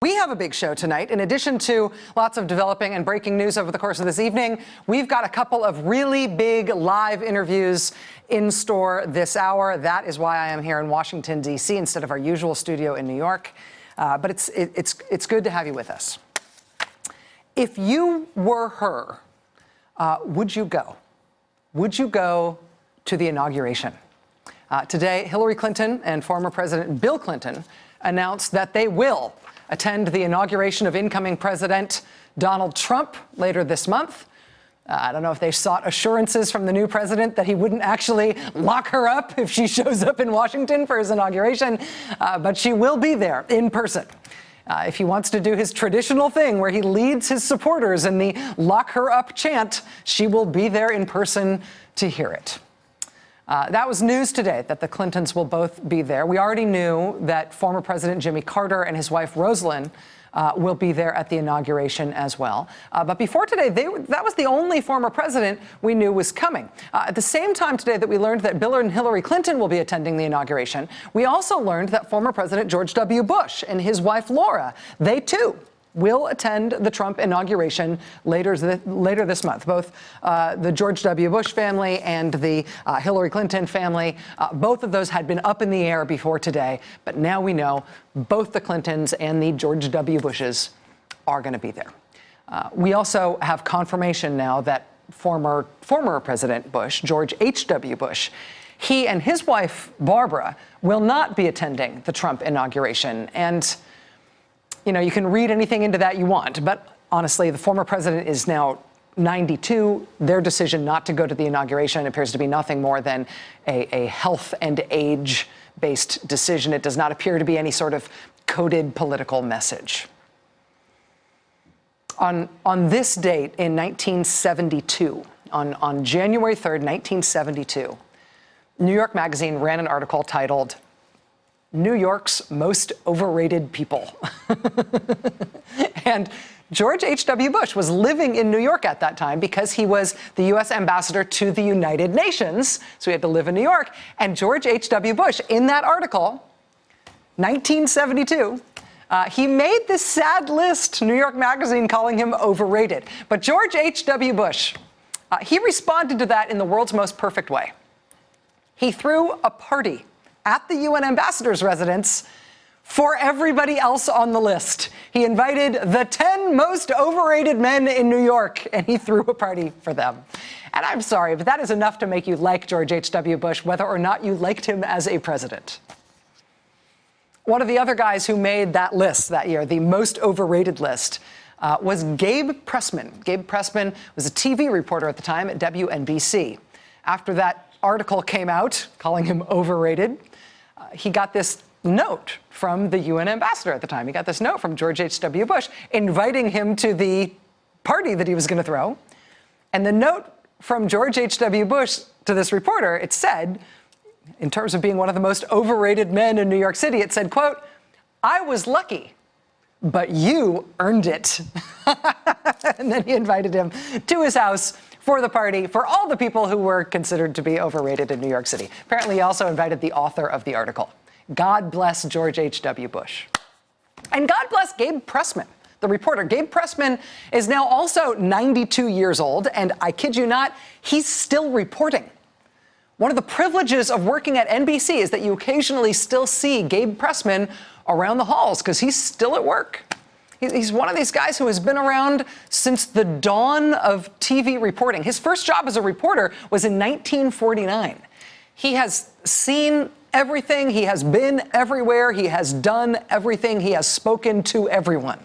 We have a big show tonight. In addition to lots of developing and breaking news over the course of this evening, we've got a couple of really big live interviews in store this hour. That is why I am here in Washington, D.C. instead of our usual studio in New York. But it's good to have you with us. If you were her, would you go? Would you go to the inauguration? Today, Hillary Clinton and former President Bill Clinton announced that they will attend the inauguration of incoming President Donald Trump later this month. I don't know if they sought assurances from the new president that he wouldn't actually lock her up if she shows up in Washington for his inauguration, but she will be there in person. If he wants to do his traditional thing where he leads his supporters in the lock her up chant, she will be there in person to hear it. That was news today, that the Clintons will both be there. We already knew that former President Jimmy Carter and his wife Rosalynn will be there at the inauguration as well. But before today, that was the only former president we knew was coming. At the same time today that we learned that Bill and Hillary Clinton will be attending the inauguration, we also learned that former President George W. Bush and his wife Laura, they too will attend the Trump inauguration later this month. Both the George W. Bush family and the Hillary Clinton family, both of those had been up in the air before today, but now we know both the Clintons and the George W. Bushes are going to be there. We also have confirmation now that former President Bush, George H.W. Bush, he and his wife Barbara will not be attending the Trump inauguration. And you know, you can read anything into that you want, but honestly, the former president is now 92. Their decision not to go to the inauguration appears to be nothing more than a health and age-based decision. It does not appear to be any sort of coded political message. On this date in 1972, on January 3rd, 1972, New York Magazine ran an article titled New York's Most Overrated People. And George H.W. Bush was living in New York at that time because he was the U.S. ambassador to the United Nations, so he had to live in New York. And George H.W. Bush, in that article, 1972, he made this sad list, New York Magazine calling him overrated. But George H.W. Bush, he responded to that in the world's most perfect way. He threw a party at the UN ambassador's residence for everybody else on the list. He invited the 10 most overrated men in New York, and he threw a party for them. And I'm sorry, but that is enough to make you like George H.W. Bush, whether or not you liked him as a president. One of the other guys who made that list that year, the most overrated list, was Gabe Pressman. Gabe Pressman was a TV reporter at the time at WNBC. After that article came out calling him overrated, he got this note from the UN ambassador at the time. He got this note from George H.W. Bush inviting him to the party that he was going to throw. And the note from George H.W. Bush to this reporter, it said, in terms of being one of the most overrated men in New York City, it said, quote, "I was lucky, but you earned it." And then he invited him to his house for the party for all the people who were considered to be overrated in New York City. Apparently, he also invited the author of the article. God bless George H.W. Bush. And God bless Gabe Pressman, the reporter. Gabe Pressman is now also 92 years old, and I kid you not, he's still reporting. One of the privileges of working at NBC is that you occasionally still see Gabe Pressman around the halls because he's still at work. He's one of these guys who has been around since the dawn of TV reporting. His first job as a reporter was in 1949. He has seen everything. He has been everywhere. He has done everything. He has spoken to everyone.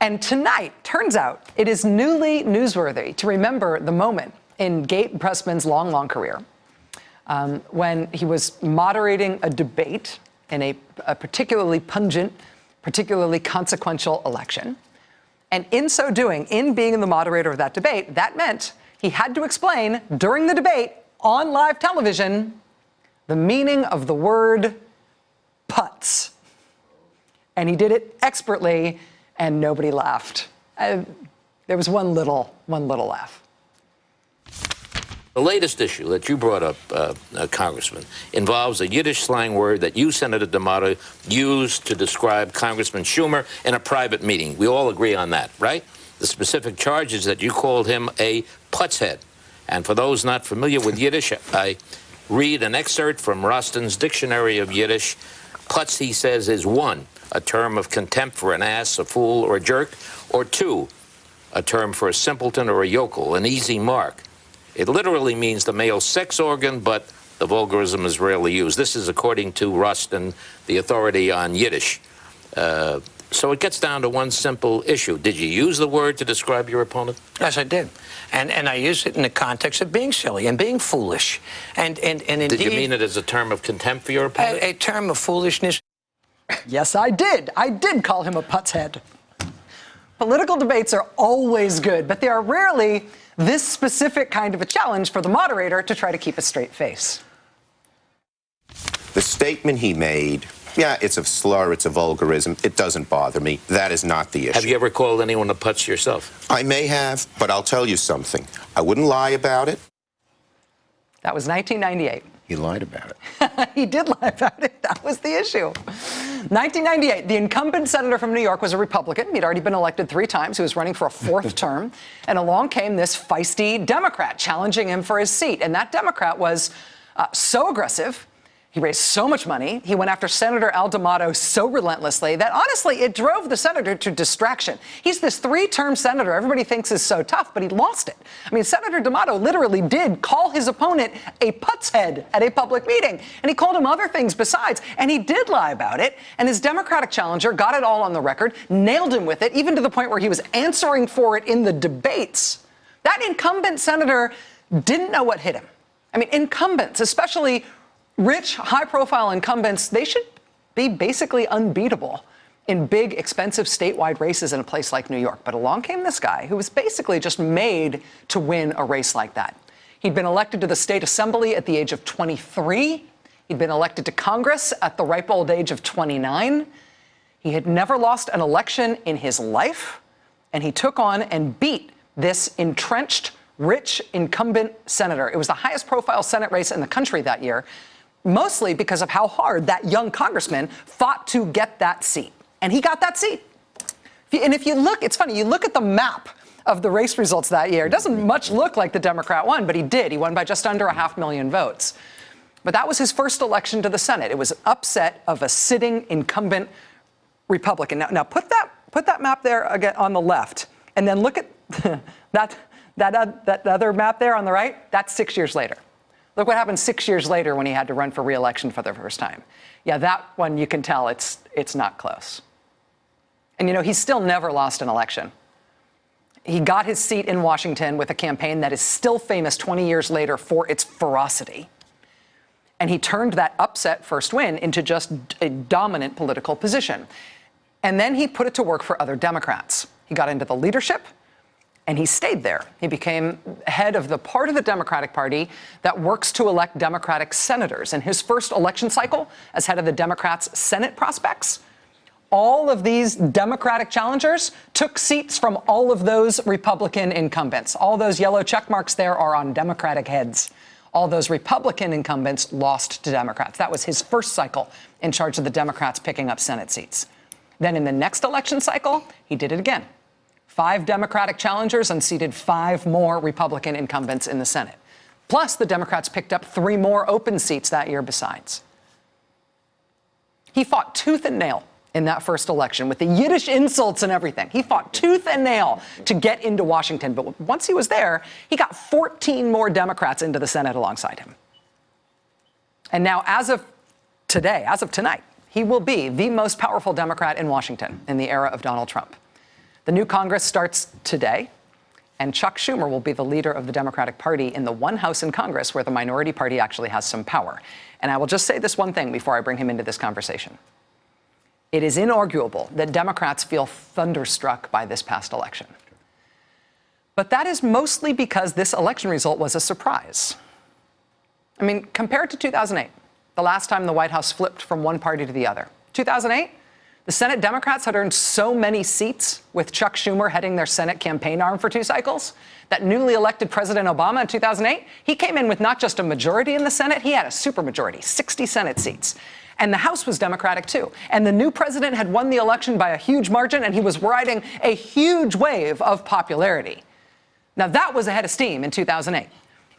And tonight, turns out, it is newly newsworthy to remember the moment in Gabe Pressman's long, long career when he was moderating a debate in a particularly pungent, particularly consequential election. And in so doing, in being the moderator of that debate, that meant he had to explain during the debate on live television the meaning of the word putz. And he did it expertly, and nobody laughed. There was one little laugh. The latest issue that you brought up, Congressman, involves a Yiddish slang word that you, Senator D'Amato, used to describe Congressman Schumer in a private meeting. We all agree on that, right? The specific charge is that you called him a putzhead. And for those not familiar with Yiddish, I read an excerpt from Roston's Dictionary of Yiddish. Putz, he says, is 1, a term of contempt for an ass, a fool, or a jerk, or 2, a term for a simpleton or a yokel, an easy mark. It literally means the male sex organ, but the vulgarism is rarely used. This is according to Roston, the authority on Yiddish. So it gets down to one simple issue. Did you use the word to describe your opponent? Yes, I did. And I used it in the context of being silly and being foolish. And indeed... Did you mean it as a term of contempt for your opponent? A term of foolishness. Yes, I did. I did call him a putzhead. Political debates are always good, but they are rarely this specific kind of a challenge for the moderator to try to keep a straight face. The statement he made, yeah, it's a slur, it's a vulgarism. It doesn't bother me. That is not the issue. Have you ever called anyone a putz yourself? I may have, but I'll tell you something. I wouldn't lie about it. That was 1998. He lied about it. He did lie about it. That was the issue. 1998, the incumbent senator from New York was a Republican. He'd already been elected 3 times. He was running for a 4th term. And along came this feisty Democrat challenging him for his seat. And that Democrat was so aggressive. He raised so much money. He went after Senator Al D'Amato so relentlessly that, honestly, it drove the senator to distraction. He's this 3-term senator everybody thinks is so tough, but he lost it. I mean, Senator D'Amato literally did call his opponent a putzhead at a public meeting. And he called him other things besides. And he did lie about it. And his Democratic challenger got it all on the record, nailed him with it, even to the point where he was answering for it in the debates. That incumbent senator didn't know what hit him. I mean, incumbents, especially rich, high-profile incumbents, they should be basically unbeatable in big, expensive statewide races in a place like New York. But along came this guy who was basically just made to win a race like that. He'd been elected to the state assembly at the age of 23. He'd been elected to Congress at the ripe old age of 29. He had never lost an election in his life. And he took on and beat this entrenched, rich incumbent senator. It was the highest profile Senate race in the country that year, mostly because of how hard that young congressman fought to get that seat. And he got that seat. And if you look, it's funny, you look at the map of the race results that year, it doesn't much look like the Democrat won, but he did. He won by just under 500,000 votes. But that was his first election to the Senate. It was an upset of a sitting incumbent Republican. Now put that map there again on the left, and then look at that other map there on the right. That's 6 years later. Look what happened 6 years later when he had to run for re-election for the first time. Yeah, that one you can tell it's not close. And, you know, he still never lost an election. He got his seat in Washington with a campaign that is still famous 20 years later for its ferocity. And he turned that upset first win into just a dominant political position. And then he put it to work for other Democrats. He got into the leadership. And he stayed there. He became head of the part of the Democratic Party that works to elect Democratic senators. In his first election cycle as head of the Democrats' Senate prospects, all of these Democratic challengers took seats from all of those Republican incumbents. All those yellow check marks there are on Democratic heads. All those Republican incumbents lost to Democrats. That was his first cycle in charge of the Democrats picking up Senate seats. Then in the next election cycle, he did it again. 5 Democratic challengers unseated 5 more Republican incumbents in the Senate. Plus, the Democrats picked up 3 more open seats that year besides. He fought tooth and nail in that first election with the Yiddish insults and everything. He fought tooth and nail to get into Washington. But once he was there, he got 14 more Democrats into the Senate alongside him. And now, as of today, as of tonight, he will be the most powerful Democrat in Washington in the era of Donald Trump. The new Congress starts today, and Chuck Schumer will be the leader of the Democratic Party in the one house in Congress where the minority party actually has some power. And I will just say this one thing before I bring him into this conversation. It is inarguable that Democrats feel thunderstruck by this past election. But that is mostly because this election result was a surprise. I mean, compared to 2008, the last time the White House flipped from one party to the other. 2008, The Senate Democrats had earned so many seats with Chuck Schumer heading their Senate campaign arm for 2 cycles that newly elected President Obama in 2008, he came in with not just a majority in the Senate, he had a supermajority, 60 Senate seats. And the House was Democratic, too. And the new president had won the election by a huge margin, and he was riding a huge wave of popularity. Now, that was ahead of steam in 2008.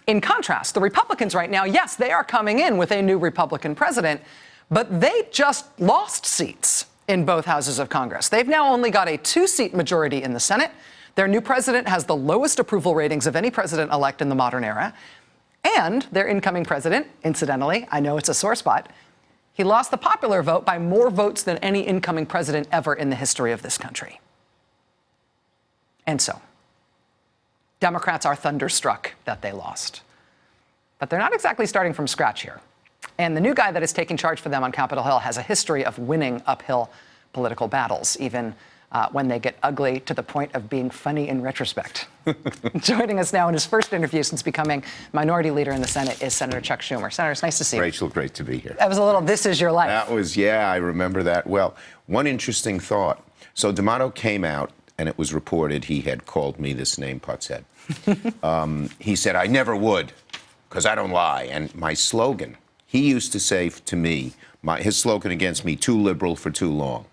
In contrast, the Republicans right now, yes, they are coming in with a new Republican president, but they just lost seats in both houses of Congress. They've now only got a 2-seat majority in the Senate. Their new president has the lowest approval ratings of any president-elect in the modern era. And their incoming president, incidentally, I know it's a sore spot, he lost the popular vote by more votes than any incoming president ever in the history of this country. And so, Democrats are thunderstruck that they lost. But they're not exactly starting from scratch here. And the new guy that is taking charge for them on Capitol Hill has a history of winning uphill political battles, even when they get ugly to the point of being funny in retrospect. Joining us now in his first interview since becoming minority leader in the Senate is Senator Chuck Schumer. Senator, it's nice to see you. Rachel, great to be here. That was a little, this is your life. That was, yeah, I remember that well. One interesting thought. So D'Amato came out, and it was reported he had called me this name, Putzhead. He said, I never would, because I don't lie. And my slogan, he used to say to me, his slogan against me, too liberal for too long.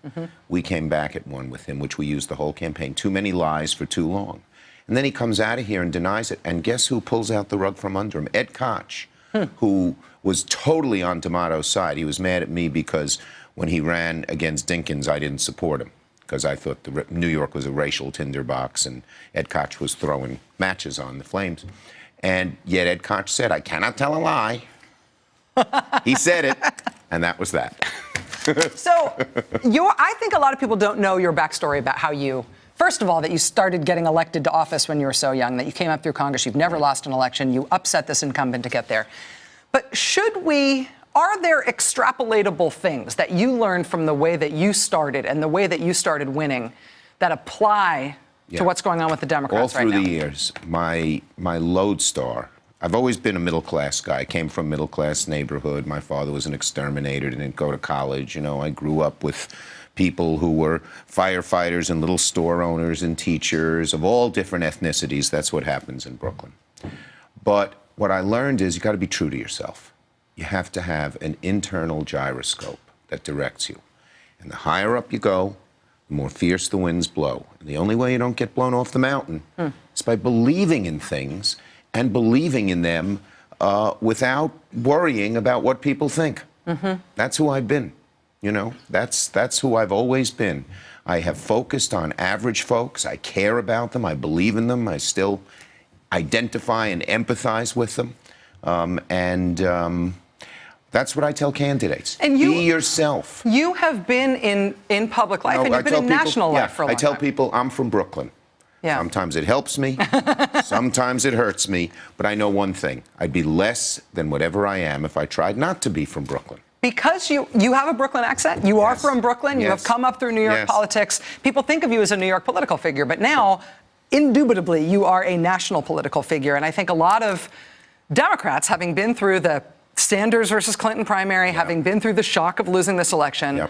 We came back at one with him, which we used the whole campaign, too many lies for too long. And then he comes out of here and denies it. And guess who pulls out the rug from under him? Ed Koch, who was totally on D'Amato's side. He was mad at me because when he ran against Dinkins, I didn't support him, because I thought New York was a racial tinderbox and Ed Koch was throwing matches on the flames. And yet Ed Koch said, I cannot tell a lie. He said it, and that was that. So I think a lot of people don't know your backstory about how you, first of all, that you started getting elected to office when you were so young, that you came up through Congress, you've never lost an election, you upset this incumbent to get there. But are there extrapolatable things that you learned from the way that you started and the way that you started winning that apply to what's going on with the Democrats right now? All through the years, my lodestar, I've always been a middle-class guy. I came from a middle-class neighborhood. My father was an exterminator, didn't go to college. You know, I grew up with people who were firefighters and little store owners and teachers of all different ethnicities. That's what happens in Brooklyn. But what I learned is you got to be true to yourself. You have to have an internal gyroscope that directs you. And the higher up you go, the more fierce the winds blow. And the only way you don't get blown off the mountain is by believing in things and believing in them without worrying about what people think. That's who I've been, you know. That's who I've always been. I have focused on average folks. I care about them. I believe in them. I still identify and empathize with them. That's what I tell candidates. And be yourself. You have been in public life, and you've been in national life for a long time. I tell people I'm from Brooklyn. Yeah. Sometimes it helps me, sometimes it hurts me, but I know one thing. I'd be less than whatever I am if I tried not to be from Brooklyn. Because you have a Brooklyn accent, you are from Brooklyn, you have come up through New York politics. People think of you as a New York political figure, but now, indubitably, you are a national political figure. And I think a lot of Democrats, having been through the Sanders versus Clinton primary, having been through the shock of losing this election,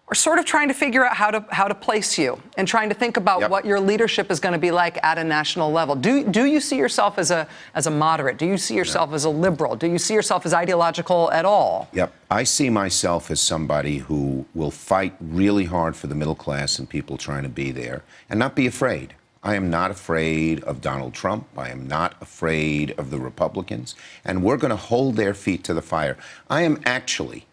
are sort of trying to figure out how to place you and trying to think about what your leadership is going to be like at a national level. Do you see yourself as a moderate? Do you see yourself as a liberal? Do you see yourself as ideological at all? I see myself as somebody who will fight really hard for the middle class and people trying to be there and not be afraid. I am not afraid of Donald Trump. I am not afraid of the Republicans. And we're going to hold their feet to the fire. I am actually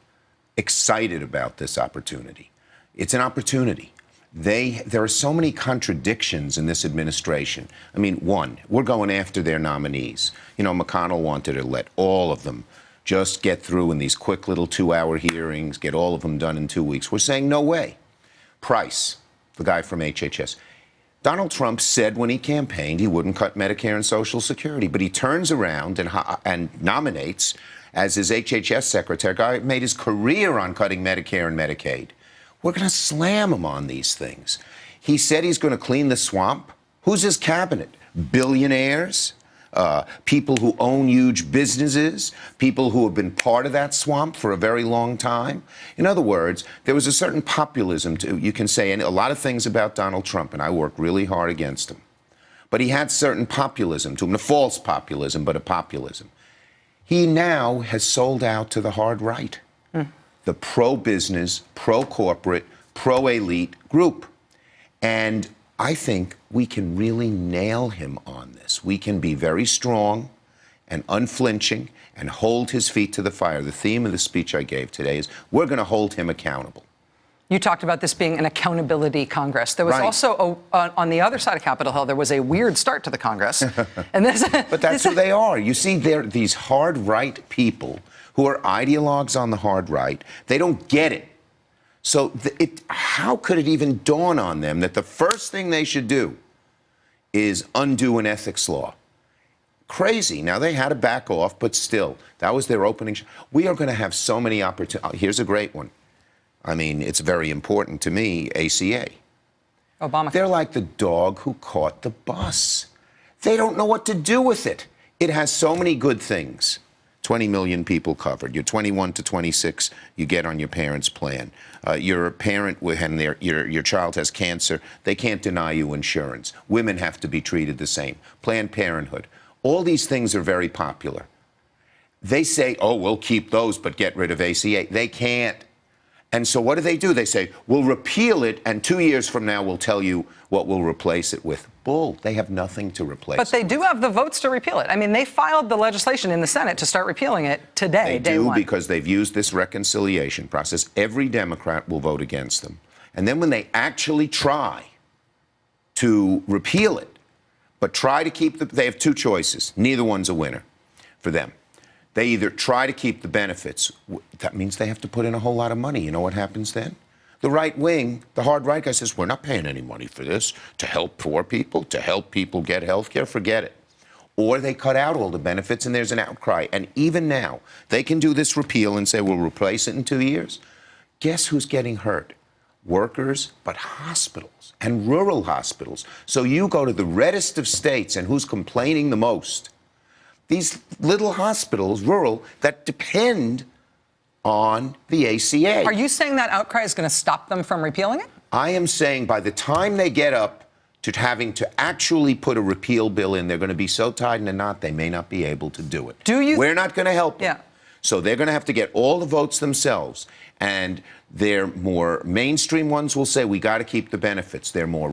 excited about this opportunity. It's an opportunity. There are so many contradictions in this administration. I mean, one, we're going after their nominees. You know, McConnell wanted to let all of them just get through in these quick little 2-hour hearings, get all of them done in 2 weeks. We're saying no way. Price, the guy from HHS. Donald Trump said when he campaigned he wouldn't cut Medicare and Social Security, but he turns around and nominates as his HHS secretary, guy made his career on cutting Medicare and Medicaid. We're going to slam him on these things. He said he's going to clean the swamp. Who's his cabinet? Billionaires? people who own huge businesses, people who have been part of that swamp for a very long time. In other words, there was a certain populism to, you can say a lot of things about Donald Trump, and I worked really hard against him. But he had certain populism to him, a false populism, but a populism. He now has sold out to the hard right, the pro-business, pro-corporate, pro-elite group. And I think we can really nail him on this. We can be very strong and unflinching and hold his feet to the fire. The theme of the speech I gave today is we're going to hold him accountable. You talked about this being an accountability Congress. There was also, on the other side of Capitol Hill, there was a weird start to the Congress. And but that's who they are. You see, they're these hard right people who are ideologues on the hard right. They don't get it. So how could it even dawn on them that the first thing they should do is undo an ethics law? Crazy. Now, they had to back off, but still, that was their opening. We are going to have so many opportunities. Here's a great one. I mean, it's very important to me, ACA. Obama. They're like the dog who caught the bus. They don't know what to do with it. It has so many good things. 20 million people covered. You're 21 to 26, you get on your parents' plan. You're a parent and your child has cancer, they can't deny you insurance. Women have to be treated the same. Planned Parenthood. All these things are very popular. They say, oh, we'll keep those, but get rid of ACA. They can't. And so what do? They say, we'll repeal it, and 2 years from now, we'll tell you what we'll replace it with. Bull. They have nothing to replace it. But they do have the votes to repeal it. I mean, they filed the legislation in the Senate to start repealing it today, day one. They do, because they've used this reconciliation process. Every Democrat will vote against them. And then when they actually try to repeal it, but try to keep they have two choices. Neither one's a winner for them. They either try to keep the benefits. That means they have to put in a whole lot of money. You know what happens then? The right wing, the hard right guy says, we're not paying any money for this to help poor people, to help people get health care. Forget it. Or they cut out all the benefits and there's an outcry. And even now, they can do this repeal and say, we'll replace it in 2 years. Guess who's getting hurt? Workers, but hospitals and rural hospitals. So you go to the reddest of states, and who's complaining the most? These little hospitals, rural, that depend on the ACA. Are you saying that outcry is going to stop them from repealing it? I am saying by the time they get up to having to actually put a repeal bill in, they're going to be so tied in a knot they may not be able to do it. We're not going to help them. Yeah. So they're going to have to get all the votes themselves. And their more mainstream ones will say, we got to keep the benefits. They're more